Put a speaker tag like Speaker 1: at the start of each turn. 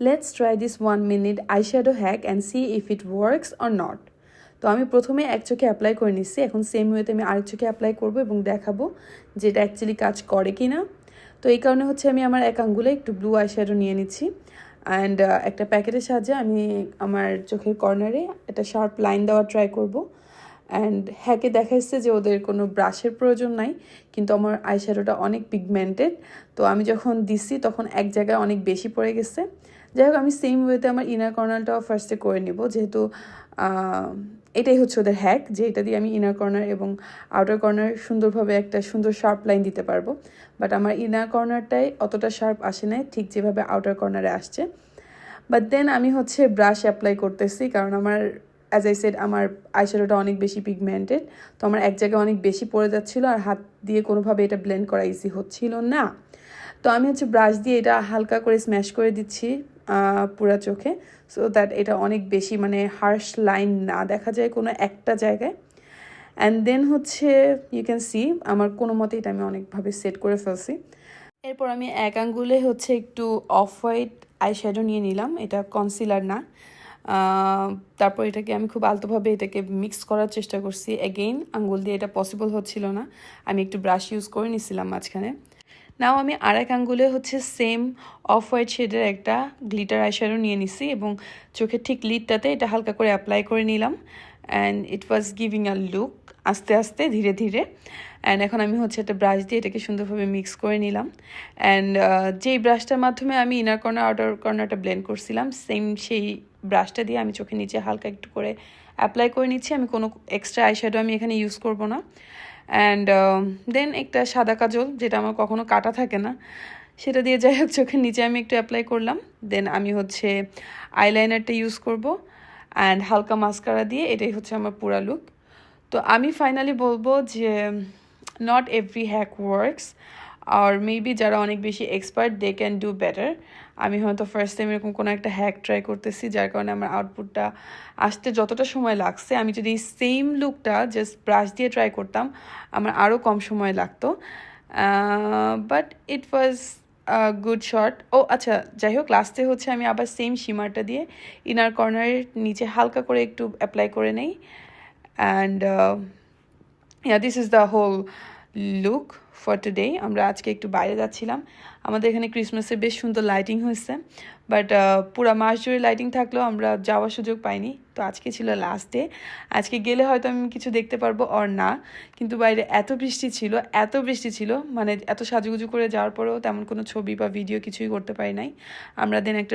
Speaker 1: Let's try this 1 minute eyeshadow hack and see if it works or not. তো আমি প্রথমে এক চোখে অ্যাপ্লাই করে নিচ্ছি, এখন সেম ওয়েতে আমি আরেক চোখে অ্যাপ্লাই করবো এবং দেখাবো যে এটা অ্যাকচুয়ালি কাজ করে কি না। তো এই কারণে হচ্ছে আমি আমার এক আঙ্গুলে একটু ব্লু আইশ্যাডো নিয়ে নিচ্ছি অ্যান্ড একটা প্যাকেটের সাহায্যে আমি আমার চোখের কর্নারে একটা শার্প লাইন দেওয়া ট্রাই করব। অ্যান্ড হ্যাকে দেখা যাচ্ছে যে ওদের কোনো ব্রাশের প্রয়োজন নাই, কিন্তু আমার আইশ্যাডোটা অনেক পিগমেন্টেড। তো আমি যখন দিচ্ছি তখন এক জায়গায় অনেক বেশি পড়ে গেছে। যাই হোক, আমি সেম ওয়েতে আমার ইনার কর্নারটাও ফার্স্টে করে নিব, যেহেতু এটাই হচ্ছে ওদের হ্যাক, যে এটা দিয়ে আমি ইনার কর্নার এবং আউটার কর্নার সুন্দরভাবে একটা সুন্দর শার্প লাইন দিতে পারবো। বাট আমার ইনার কর্নারটাই অতটা শার্প আসে নাই, ঠিক যেভাবে আউটার কর্নারে আসছে। বাট দেন আমি হচ্ছে ব্রাশ অ্যাপ্লাই করতেছি, কারণ আমার অ্যাজ আই সেড আমার আইশ্যাডোটা অনেক বেশি পিগমেন্টেড। তো আমার এক জায়গায় অনেক বেশি পড়ে যাচ্ছিলো আর হাত দিয়ে কোনোভাবে এটা ব্লেন্ড করা ইজি হচ্ছিল না। তো আমি হচ্ছে ব্রাশ দিয়ে এটা হালকা করে স্ম্যাশ করে দিচ্ছি পুরা চোখে, সো দ্যাট এটা অনেক বেশি মানে হার্শ লাইন না দেখা যায় কোনো একটা জায়গায়। অ্যান্ড দেন হচ্ছে ইউ ক্যান সি আমার কোনো মতে এটা আমি অনেকভাবে সেট করে ফেলছি। এরপর আমি এক আঙ্গুলে হচ্ছে একটু অফ হোয়াইট আইশ্যাডো নিয়ে নিলাম, এটা কনসিলার না। তারপর এটাকে আমি খুব আলতোভাবে এটাকে মিক্স করার চেষ্টা করছি। এগেইন আঙ্গুল দিয়ে এটা পসিবল হচ্ছিল না, আমি একটু ব্রাশ ইউজ করে নিছিলাম মাঝখানে। নাও আমি আরেক আঙ্গুলে হচ্ছে সেম অফ হোয়াইট শেডের একটা গ্লিটার আইশ্যাডো নিয়ে নিছি এবং চোখের ঠিক লিডটাতে এটা হালকা করে অ্যাপ্লাই করে নিলাম। And it was giving a look আস্তে আস্তে ধীরে ধীরে। অ্যান্ড এখন আমি হচ্ছে একটা ব্রাশ দিয়ে এটাকে সুন্দরভাবে মিক্স করে নিলাম। অ্যান্ড যেই ব্রাশটার মাধ্যমে আমি ইনার কর্নার আউটার কর্নারটা ব্লেন্ড করছিলাম, সেম সেই ব্রাশটা দিয়ে আমি চোখের নিচে হালকা একটু করে অ্যাপ্লাই করে নিচ্ছি। আমি কোনো এক্সট্রা আইশ্যাডো আমি এখানে ইউজ করব না। অ্যান্ড দেন একটা সাদা কাজল, যেটা আমার কখনো কাটা থাকে না, সেটা দিয়ে যাই হোক চোখের নিচে আমি একটু অ্যাপ্লাই করলাম। দেন আমি হচ্ছে আইলাইনারটা ইউজ করব অ্যান্ড হালকা মাস্কারা দিয়ে, এটাই হচ্ছে আমার পুরা লুক। তো আমি ফাইনালি বলবো যে নট এভরি হ্যাক ওয়ার্কস, আর মেবি যারা অনেক বেশি expert they can do better. আমি হয়তো ফার্স্ট টাইম এরকম কোনো একটা হ্যাক ট্রাই করতেছি, যার কারণে আমার আউটপুটটা আসতে যতটা সময় লাগছে, আমি যদি সেম লুকটা জাস্ট ব্রাশ দিয়ে ট্রাই করতাম আমার আরও কম সময় লাগতো। But it was good shot. ও আচ্ছা, যাই হোক, লাস্টে হচ্ছে আমি আবার সেম শিমারটা দিয়ে ইনার কর্নারের নিচে হালকা করে একটু অ্যাপ্লাই করে নেই। And this is the whole look for today. আমরা আজকে একটু বাইরে যাচ্ছিলাম, আমাদের এখানে ক্রিসমাসের বেশ সুন্দর লাইটিং হয়েছে, বাট পুরা মাস জুড়ে লাইটিং থাকলেও আমরা যাওয়ার সুযোগ পাইনি। তো আজকে ছিল লাস্ট ডে, আজকে গেলে হয়তো আমি কিছু দেখতে পারবো অর না, কিন্তু বাইরে এত বৃষ্টি ছিল মানে এত সাজুগুজু করে যাওয়ার পরেও তেমন কোনো ছবি বা ভিডিও কিছুই করতে পারি নাই। আমরা দেন একটা